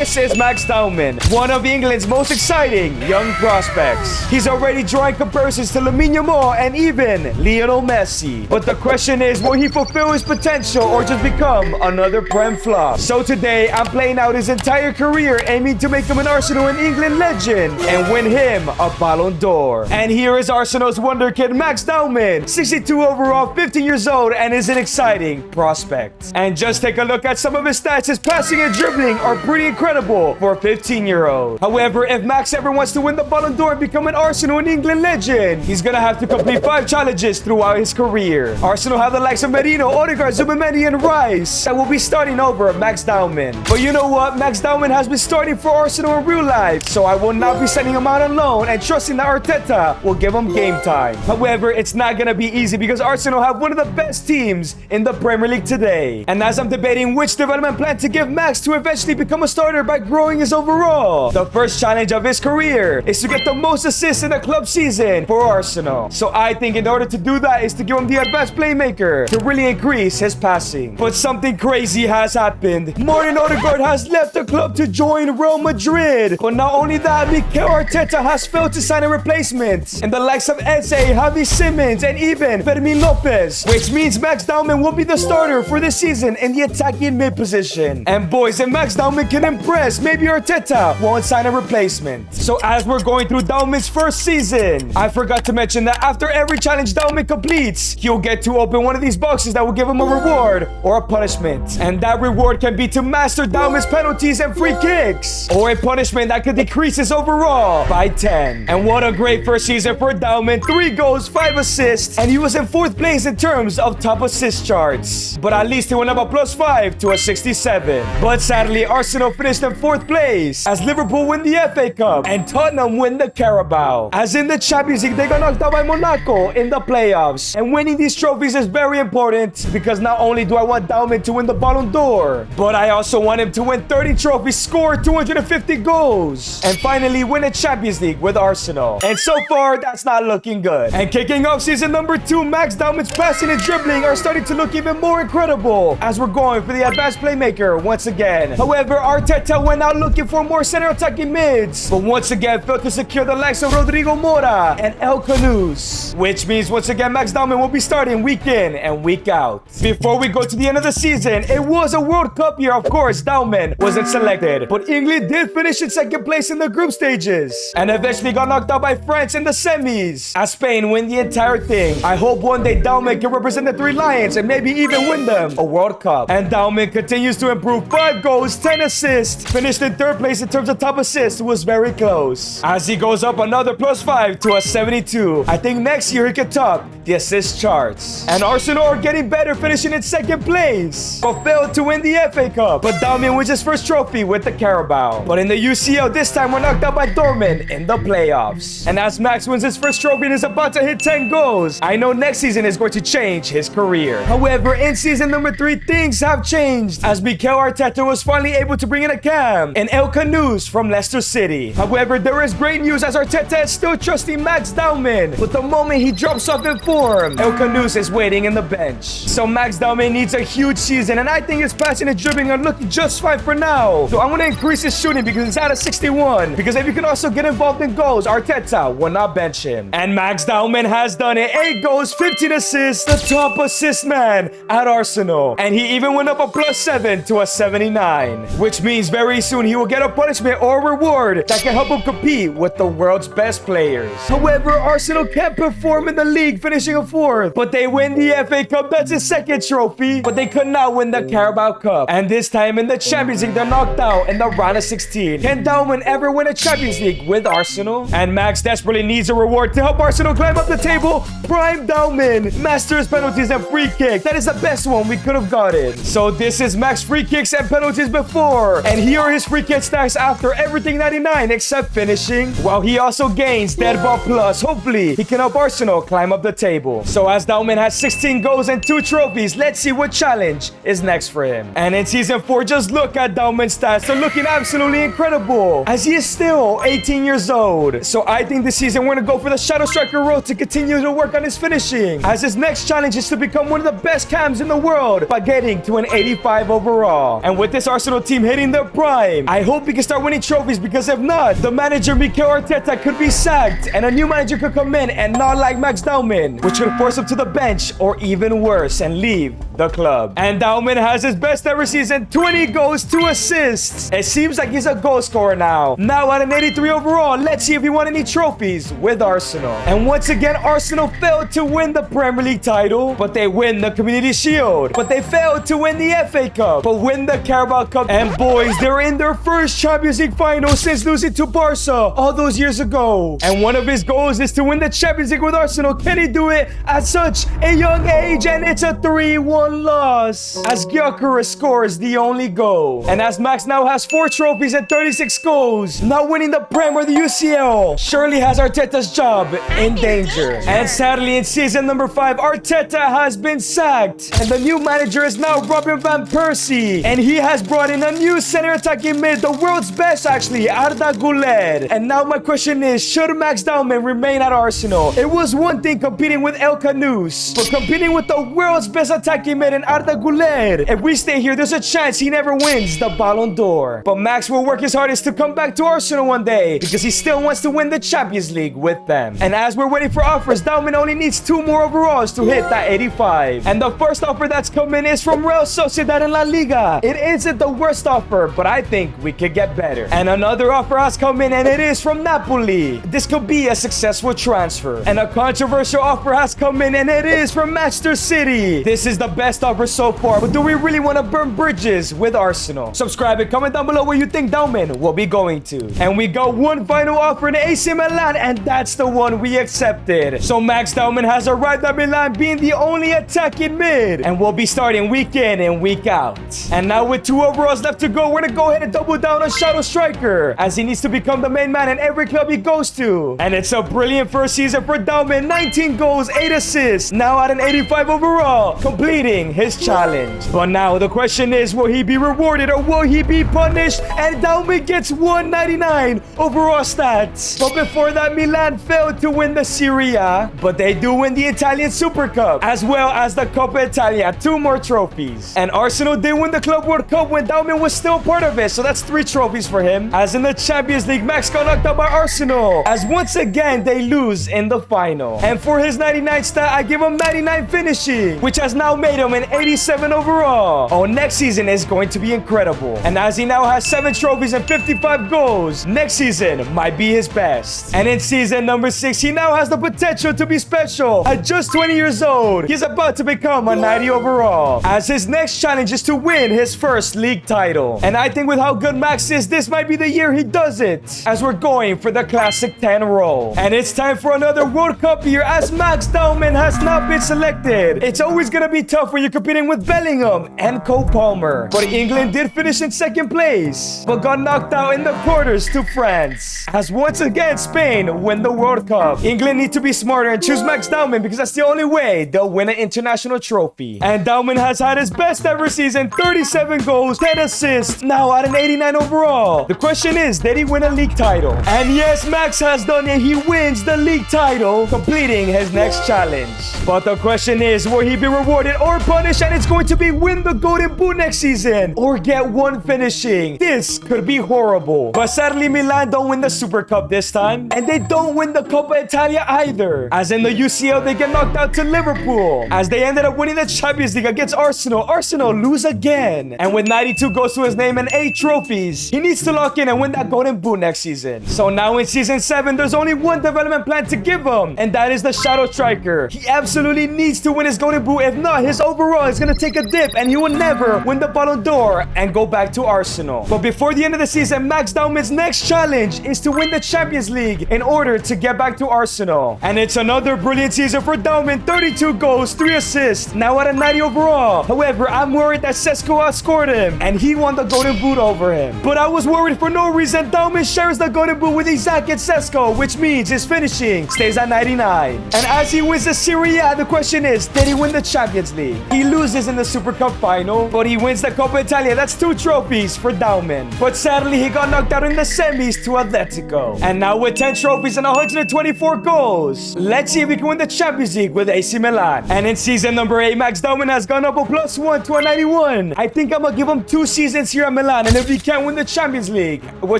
This is Max Dowman, one of England's most exciting young prospects. He's already drawing comparisons to Lamine Yamal and even Lionel Messi. But the question is, will he fulfill his potential or just become another Prem flop? So today, I'm playing out his entire career, aiming to make him an Arsenal and England legend and win him a Ballon d'Or. And here is Arsenal's wonder kid, Max Dowman, 62 overall, 15 years old, and is an exciting prospect. And just take a look at some of his stats. His passing and dribbling are pretty incredible for a 15-year-old. However, if Max ever wants to win the Ballon d'Or and become an Arsenal and England legend, he's gonna have to complete 5 challenges throughout his career. Arsenal have the likes of Merino, Odegaard, Zubimendi, and Rice that will be starting over Max Dowman. But you know what? Max Dowman has been starting for Arsenal in real life, so I will not be sending him out alone and trusting that Arteta will give him game time. However, it's not gonna be easy because Arsenal have one of the best teams in the Premier League today. And as I'm debating which development plan to give Max to eventually become a starter by growing his overall, the first challenge of his career is to get the most assists in the club season for Arsenal. So I think in order to do that is to give him the advanced playmaker to really increase his passing. But something crazy has happened. Martin Odegaard has left the club to join Real Madrid. But not only that, Mikel Arteta has failed to sign a replacement in the likes of Eze, Javi Simmons, and even Fermin Lopez, which means Max Dowman will be the starter for this season in the attacking mid position. And boys, if Max Dowman can impress, maybe Arteta won't sign a replacement. So as we're going through Dowman's first season, I forgot to mention that after every challenge Dowman completes, he'll get to open one of these boxes that will give him a reward or a punishment. And that reward can be to master Dowman's penalties and free kicks, or a punishment that could decrease his overall by 10. And what a great first season for Dowman. 3 goals, 5 assists, and he was in 4th place in terms of top assist charts. But at least he went up a +5 to a 67. But sadly, Arsenal finished in 4th place as Liverpool win the FA Cup and Tottenham win the Carabao. As in the Champions League, they got knocked out by Monaco in the playoffs. And winning these trophies is very important because not only do I want Dowman to win the Ballon d'Or, but I also want him to win 30 trophies, score 250 goals, and finally win a Champions League with Arsenal. And so far, that's not looking good. And kicking off season number 2, Max Dowman's passing and dribbling are starting to look even more incredible as we're going for the advanced playmaker once again. However, Arteta went out looking for more center attacking mids, but once again failed to secure the likes of Rodrigo Mora and El Canus, which means once again Max Dowman will be starting week in and week out. Before we go to the end of the season, it was a World Cup year. Of course, Dowman wasn't selected, but England did finish in 2nd place in the group stages and eventually got knocked out by France in the semis as Spain win the entire thing. I hope one day Dowman can represent the 3 Lions and maybe even win them a World Cup. And Dowman continues to improve. 5 goals, 10 assists, finished in 3rd place in terms of top assists, was very close as he goes up another +5 to a 72. I think next year he could top the assist charts. And Arsenal are getting better, finishing in 2nd place, but failed to win the FA Cup. But Dowman wins his first trophy with the Carabao. But in the UCL this time, we're knocked out by Dortmund in the playoffs. And as Max wins his first trophy and is about to hit 10 goals, I know next season is going to change his career. However, in season number 3, things have changed as Mikel Arteta was finally able to bring in a cam and El Canus from Leicester City. However, there is great news as Arteta is still trusting Max Dowman, but the moment he drops off in form, El Canus is waiting in the bench. So Max Dowman needs a huge season, and I think his passing and dribbling are looking just fine for now. So I'm going to increase his shooting because it's at a 61, because if you can also get involved in goals, Arteta will not bench him. And Max Dowman has done it. 8 goals, 15 assists, the top assist man at Arsenal. And he even went up a +7 to a 79, which means very soon he will get a punishment or reward that can help him compete with the world's best players. However, Arsenal can't perform in the league, finishing a 4th, but they win the FA Cup. That's his 2nd trophy, but they could not win the Carabao Cup. And this time in the Champions League, they're knocked out in the round of 16. Can Dowman ever win a Champions League with Arsenal? And Max desperately needs a reward to help Arsenal climb up the table. Prime Dowman masters penalties and free kicks. That is the best one we could have gotten. So this is Max free kicks and penalties before, and here are his free kick stats after everything 99 except finishing, while he also gains dead ball plus. Hopefully he can help Arsenal climb up the table. So as Dowman has 16 goals and 2 trophies, let's see what challenge is next for him. And in season 4, just look at Dowman's stats. They're looking absolutely incredible as he is still 18 years old. So I think this season we're gonna go for the shadow striker role to continue to work on his finishing, as his next challenge is to become one of the best cams in the world by getting to an 85 overall. And with this Arsenal team hitting their prime. I hope he can start winning trophies, because if not, the manager Mikel Arteta could be sacked and a new manager could come in and not like Max Dowman, which could force him to the bench or even worse and leave the club. And Dowman has his best ever season, 20 goals, 2 assists. It seems like he's a goal scorer now. Now at an 83 overall, let's see if he won any trophies with Arsenal. And once again, Arsenal failed to win the Premier League title, but they win the Community Shield. But they failed to win the FA Cup, but win the Carabao Cup. And boys, they're in their first Champions League final since losing to Barca all those years ago. And one of his goals is to win the Champions League with Arsenal. Can he do it at such a young age? And it's a 3-1 loss, as Gyökeres scores the only goal. And as Max now has 4 trophies and 36 goals, not winning the Prem or the UCL surely has Arteta's job in danger. And sadly, in season number 5, Arteta has been sacked, and the new manager is now Robin van Persie, and he has brought in a new center attacking mid, the world's best actually, Arda Güler. And now my question is, should Max Dowman remain at Arsenal? It was one thing competing with El Canous, but competing with the world's best attacking mid in Arda Güler, if we stay here, there's a chance he never wins the Ballon d'Or. But Max will work his hardest to come back to Arsenal one day, because he still wants to win the Champions League with them. And as we're waiting for offers, Dowman only needs 2 more overalls to hit that 85. And the first offer that's coming is from Real Sociedad in La Liga. It isn't the worst offer, but I think we could get better. And another offer has come in, and it is from Napoli. This could be a successful transfer. And a controversial offer has come in, and it is from Manchester City. This is the best offer so far, but do we really want to burn bridges with Arsenal? Subscribe and comment down below where you think Dowman will be going to. And we got one final offer in AC Milan, and that's the one we accepted. So Max Dowman has arrived at Milan, being the only attacking mid, and will be starting week in and week out. And now with 2 overalls left to go, we're gonna go ahead and double down on Shadow Striker, as he needs to become the main man in every club he goes to. And it's a brilliant first season for Dowman, 19 goals, 8 assists, now at an 85 overall, completing his challenge. But now the question is, will he be rewarded or will he be punished? And Dowman gets 199 overall stats. But before that, Milan failed to win the Serie A, but they do win the Italian Super Cup, as well as the Coppa Italia, 2 more trophies. And Arsenal did win the Club World Cup when Dowman was still part of it, so that's 3 trophies for him. As in the Champions League, Max got knocked out by Arsenal, as once again they lose in the final. And for his 99 stat, I give him 99 finishing, which has now made him an 87 overall. Oh, next season is going to be incredible. And as he now has 7 trophies and 55 goals, next season might be his best. And in season number 6, he now has the potential to be special. At just 20 years old, he's about to become a 90 overall, as his next challenge is to win his first league title. And I think with how good Max is, this might be the year he does it, as we're going for the Classic 10 role. And it's time for another World Cup year, as Max Dowman has not been selected. It's always gonna be tough when you're competing with Bellingham and Cole Palmer. But England did finish in 2nd place, but got knocked out in the quarters to France. As once again, Spain win the World Cup. England need to be smarter and choose Max Dowman, because that's the only way they'll win an international trophy. And Dowman has had his best ever season, 37 goals, 10 assists, now at an 89 overall. The question is, did he win a league title? And yes, Max has done it. He wins the league title, completing his next challenge. But the question is, will he be rewarded or punished? And it's going to be win the Golden Boot next season, or get 1 finishing. This could be horrible. But sadly, Milan don't win the Super Cup this time, and they don't win the Coppa Italia either. As in the UCL, they get knocked out to Liverpool, as they ended up winning the Champions League against Arsenal. Arsenal lose again. And with 92 goals to his name and 8 trophies, he needs to lock in and win that Golden Boot next season. So now in season 7, there's only one development plan to give him, and that is the Shadow Striker. He absolutely needs to win his Golden Boot. If not, his overall is gonna take a dip, and he will never win the Ballon d'Or and go back to Arsenal. But before the end of the season, Max Dowman's next challenge is to win the Champions League in order to get back to Arsenal. And it's another brilliant season for Dowman, 32 goals, 3 assists, now at a 90 overall. However, I'm worried that Sesko outscored him, and he won the Golden Boot over him. But I was worried for no reason. Dowman shares the Golden Boot with Isaac and Sesko, which means his finishing stays at 99. And as he wins the Serie A, the question is, did he win the Champions League? He loses in the Super Cup final, but he wins the Coppa Italia. That's 2 trophies for Dowman. But sadly, he got knocked out in the semis to Atletico. And now with 10 trophies and 124 goals, let's see if we can win the Champions League with AC Milan. And in season number 8, Max Dowman has gone up a +1 to a 91. I think I'm gonna give him 2 seasons here at Milan, and if he can't win the Champions League, we'll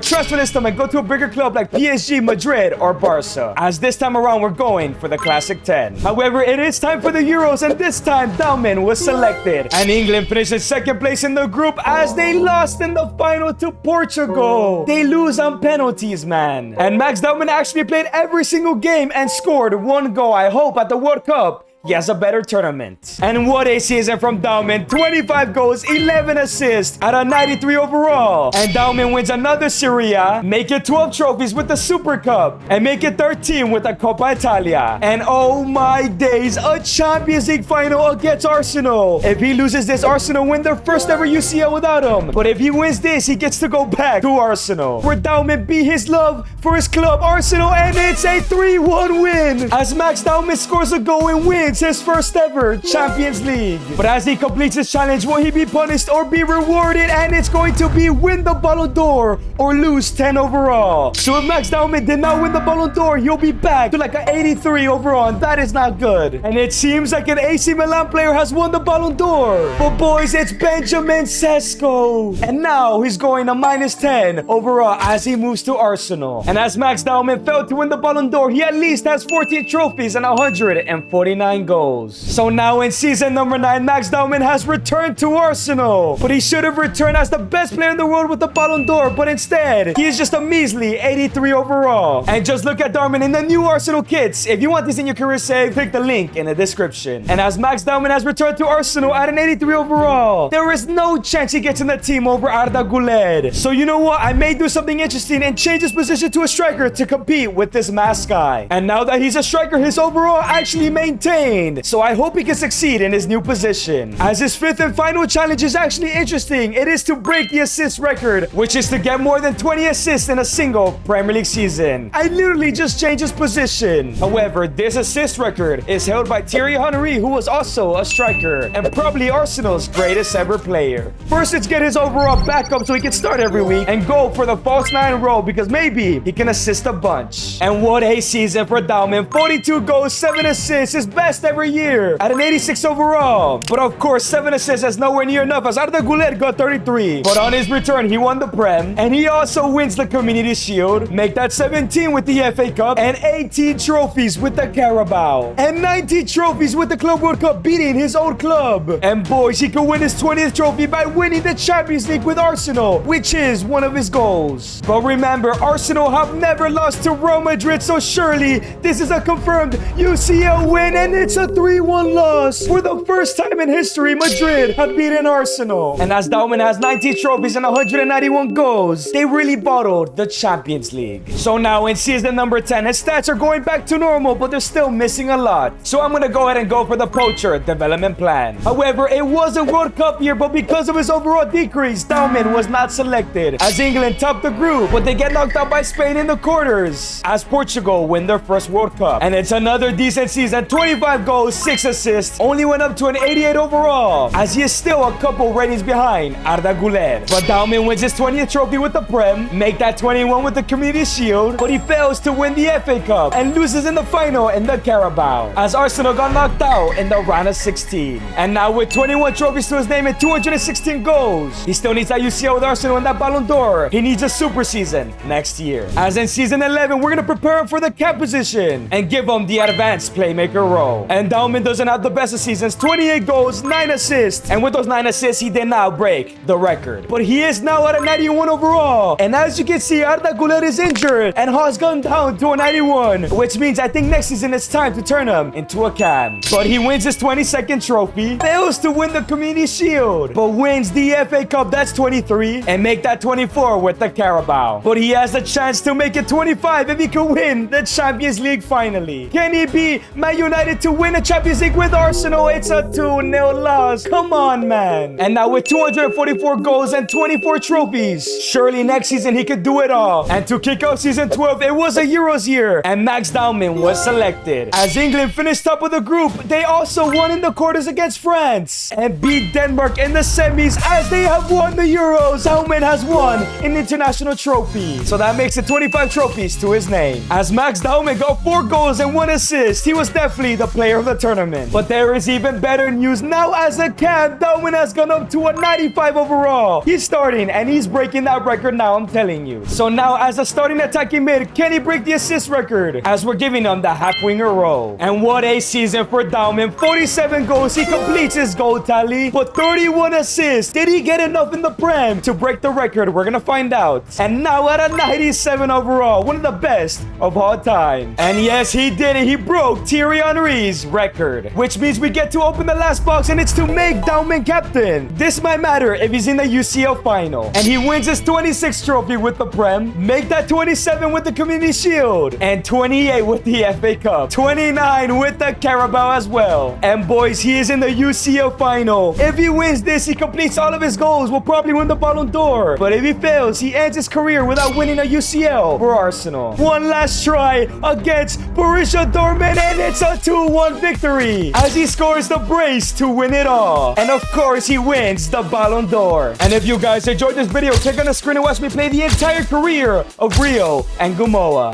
transfer this time and go to a bigger club like PSG, Madrid, or Barca. As this time around, we're going for the Classic 10. However, it is time for the Euros, and this time, Dowman was selected. And England finished in second place in the group as they lost in the final to Portugal. They lose on penalties, man. And Max Dowman actually played every single game and scored 1 goal. I hope at the World Cup he has a better tournament. And what a season from Dowman. 25 goals, 11 assists out of 93 overall. And Dowman wins another Serie A, make it 12 trophies with the Super Cup, and make it 13 with the Coppa Italia. And oh my days, a Champions League final against Arsenal. If he loses this, Arsenal win their first ever UCL without him. But if he wins this, he gets to go back to Arsenal, where Dowman beat his love for his club, Arsenal, and it's a 3-1 win. As Max Dowman scores a goal and wins his first ever Champions League. But as he completes his challenge, will he be punished or be rewarded? And it's going to be win the Ballon d'Or or lose 10 overall. So if Max Dowman did not win the Ballon d'Or, he'll be back to like an 83 overall, and that is not good. And it seems like an AC Milan player has won the Ballon d'Or. But boys, it's Benjamin Sesko. And now he's going to minus 10 overall as he moves to Arsenal. And as Max Dowman failed to win the Ballon d'Or, he at least has 14 trophies and 149 goals. So now in season number 9, Max Dowman has returned to Arsenal. But he should have returned as the best player in the world with the Ballon d'Or, but instead, he is just a measly 83 overall. And just look at Dowman in the new Arsenal kits. If you want this in your career save, click the link in the description. And as Max Dowman has returned to Arsenal at an 83 overall, there is no chance he gets in the team over Arda Güler. So you know what? I may do something interesting and change his position to a striker to compete with this mask guy. And now that he's a striker, his overall actually maintained. So I hope he can succeed in his new position. As his 5th and final challenge is actually interesting. It is to break the assist record, which is to get more than 20 assists in a single Premier League season. I literally just changed his position. However, this assist record is held by Thierry Henry, who was also a striker and probably Arsenal's greatest ever player. First, let's get his overall back up so he can start every week and go for the false 9 role, because maybe he can assist a bunch. And what a season for Dowman. 42 goals, 7 assists, his best every year at an 86 overall. But of course, 7 assists is nowhere near enough as Arda Güler got 33. But on his return, he won the Prem, and he also wins the Community Shield. Make that 17 with the FA Cup, and 18 trophies with the Carabao, and 19 trophies with the Club World Cup, beating his old club. And boys, he could win his 20th trophy by winning the Champions League with Arsenal, which is one of his goals. But remember, Arsenal have never lost to Real Madrid, so surely this is a confirmed UCL win, and it's a 3-1 loss. For the first time in history, Madrid have beaten Arsenal. And as Dowman has 19 trophies and 191 goals, they really bottled the Champions League. So now in season number 10, his stats are going back to normal, but they're still missing a lot. So I'm gonna go ahead and go for the poacher development plan. However, it was a World Cup year, but because of his overall decrease, Dowman was not selected as England topped the group, but they get knocked out by Spain in the quarters as Portugal win their first World Cup. And it's another decent season. 25 goals, 6 assists, only went up to an 88 overall, as he is still a couple ratings behind Arda Güler. But Dowman wins his 20th trophy with the Prem, make that 21 with the Community Shield, but he fails to win the FA Cup and loses in the final in the Carabao, as Arsenal got knocked out in the round of 16. And now with 21 trophies to his name and 216 goals, he still needs that UCL with Arsenal and that Ballon d'Or. He needs a super season next year. As in season 11, we're gonna prepare him for the cap position and give him the advanced playmaker role. And Dowman doesn't have the best of seasons. 28 goals, 9 assists. And with those 9 assists, he did not break the record. But he is now at a 91 overall. And as you can see, Arda Güler is injured and has gone down to a 91, which means I think next season it's time to turn him into a cam. But he wins his 22nd trophy, fails to win the Community Shield, but wins the FA Cup, that's 23, and make that 24 with the Carabao. But he has a chance to make it 25 if he can win the Champions League finally. Can he beat Man United to win a Champions League with Arsenal? It's a 2-0 loss. Come on, man. And now with 244 goals and 24 trophies, surely next season he could do it all. And to kick off season 12, it was a Euros year, and Max Dowman was selected. As England finished top of the group, they also won in the quarters against France and beat Denmark in the semis. As they have won the Euros, Dowman has won an international trophy. So that makes it 25 trophies to his name. As Max Dowman got 4 goals and 1 assist, he was definitely the player player of the tournament. But there is even better news. Now as a cap, Dowman has gone up to a 95 overall. He's starting and he's breaking that record now, I'm telling you. So now as a starting attacking mid, can he break the assist record? As we're giving him the half winger role. And what a season for Dowman. 47 goals, he completes his goal tally, but 31 assists. Did he get enough in the Prem to break the record? We're gonna find out. And now at a 97 overall, one of the best of all time. And yes, he did it. He broke Thierry Henry's record, which means we get to open the last box, and it's to make Dowman captain. This might matter if he's in the UCL final and he wins his 26th trophy with the Prem, make that 27 with the Community Shield, and 28 with the FA Cup, 29 with the Carabao as well. And boys, he is in the UCL final. If he wins this, he completes all of his goals, will probably win the Ballon d'Or. But if he fails, he ends his career without winning a UCL for Arsenal. One last try against Borussia Dortmund, and it's a 2-1 victory as he scores the brace to win it all. And of course, he wins the Ballon d'Or. And if you guys enjoyed this video, click on the screen and watch me play the entire career of Rio and Gumoa.